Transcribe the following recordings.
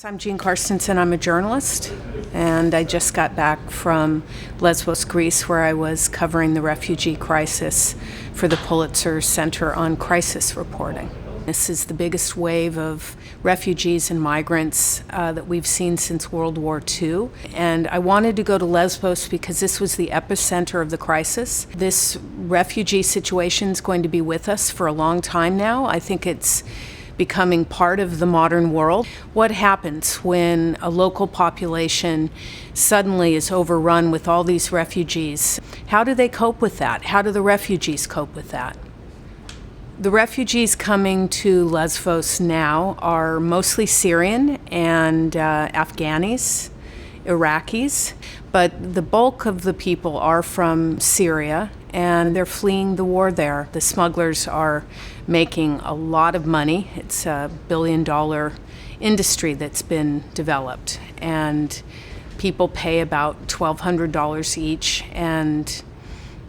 I'm Jeanne Carstensen. I'm a journalist, and I just got back from Lesbos, Greece, where I was covering the refugee crisis for the Pulitzer Center on Crisis Reporting. This is the biggest wave of refugees and migrants that we've seen since World War II. And I wanted to go to Lesbos because this was the epicenter of the crisis. This refugee situation is going to be with us for a long time now. I think it's becoming part of the modern world. What happens when a local population suddenly is overrun with all these refugees? How do they cope with that? How do the refugees cope with that? The refugees coming to Lesbos now are mostly Syrian and Afghanis, Iraqis, but the bulk of the people are from Syria, and they're fleeing the war there. The smugglers are making a lot of money. It's a billion-dollar industry that's been developed, and people pay about $1,200 each, and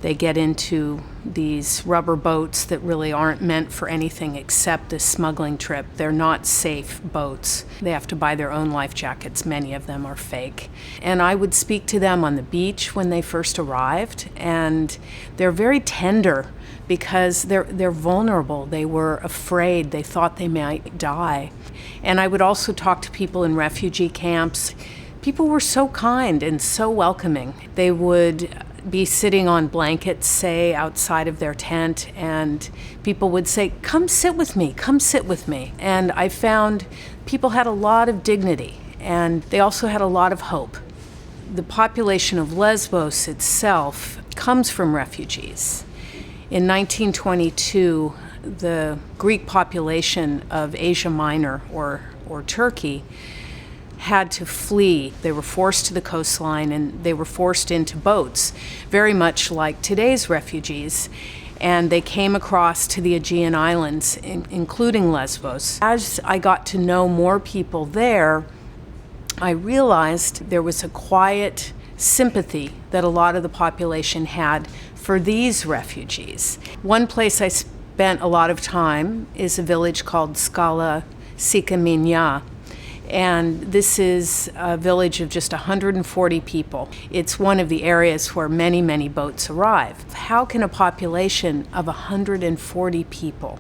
they get into these rubber boats that really aren't meant for anything except a smuggling trip. They're not safe boats. They have to buy their own life jackets. Many of them are fake. And I would speak to them on the beach when they first arrived, and they're very tender because they're vulnerable. They were afraid. They thought they might die. And I would also talk to people in refugee camps. People were so kind and so welcoming. They would be sitting on blankets, say, outside of their tent, and people would say, "Come sit with me, come sit with me." And I found people had a lot of dignity, and they also had a lot of hope. The population of Lesbos itself comes from refugees. In 1922, the Greek population of Asia Minor, or Turkey, had to flee. They were forced to the coastline, and they were forced into boats, very much like today's refugees. And they came across to the Aegean Islands, including Lesbos. As I got to know more people there, I realized there was a quiet sympathy that a lot of the population had for these refugees. One place I spent a lot of time is a village called Skala Sikaminya. And this is a village of just 140 people. It's one of the areas where many, many boats arrive. How can a population of 140 people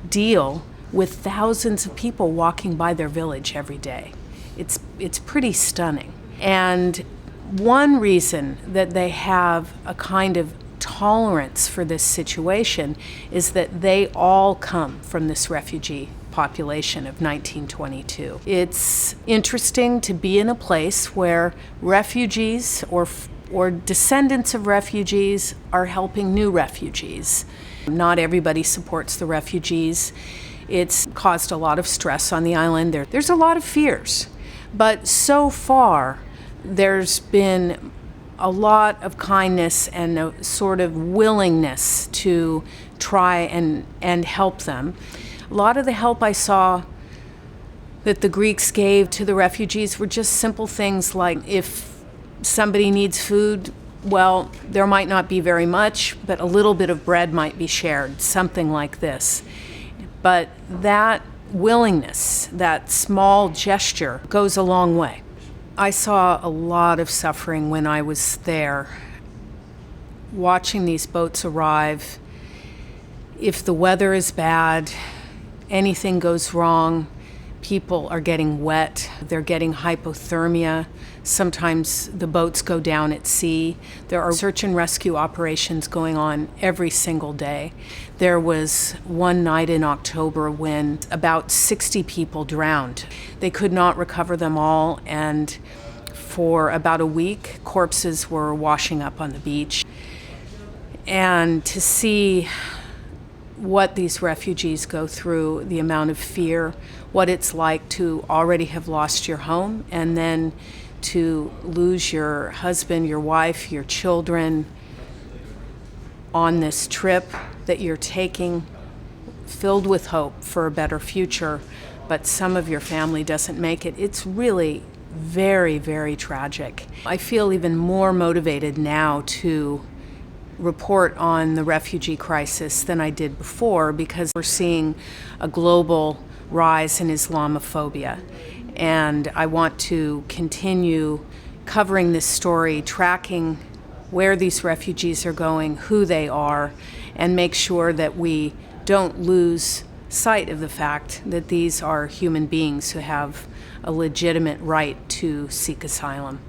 deal with thousands of people walking by their village every day? It's pretty stunning. And one reason that they have a kind of tolerance for this situation is that they all come from this refugee population of 1922. It's interesting to be in a place where refugees or descendants of refugees are helping new refugees. Not everybody supports the refugees. It's caused a lot of stress on the island. There's a lot of fears, but so far there's been a lot of kindness and a sort of willingness to try and help them. A lot of the help I saw that the Greeks gave to the refugees were just simple things like, if somebody needs food, well, there might not be very much, but a little bit of bread might be shared, something like this. But that willingness, that small gesture, goes a long way. I saw a lot of suffering when I was there, watching these boats arrive. If the weather is bad, anything goes wrong, people are getting wet, they're getting hypothermia. Sometimes the boats go down at sea. There are search and rescue operations going on every single day. There was one night in October when about 60 people drowned. They could not recover them all, and for about a week, corpses were washing up on the beach. And to see what these refugees go through, the amount of fear, what it's like to already have lost your home and then to lose your husband, your wife, your children on this trip that you're taking filled with hope for a better future, but some of your family doesn't make it. It's really very, very tragic. I feel even more motivated now to report on the refugee crisis than I did before, because we're seeing a global rise in Islamophobia. And I want to continue covering this story, tracking where these refugees are going, who they are, and make sure that we don't lose sight of the fact that these are human beings who have a legitimate right to seek asylum.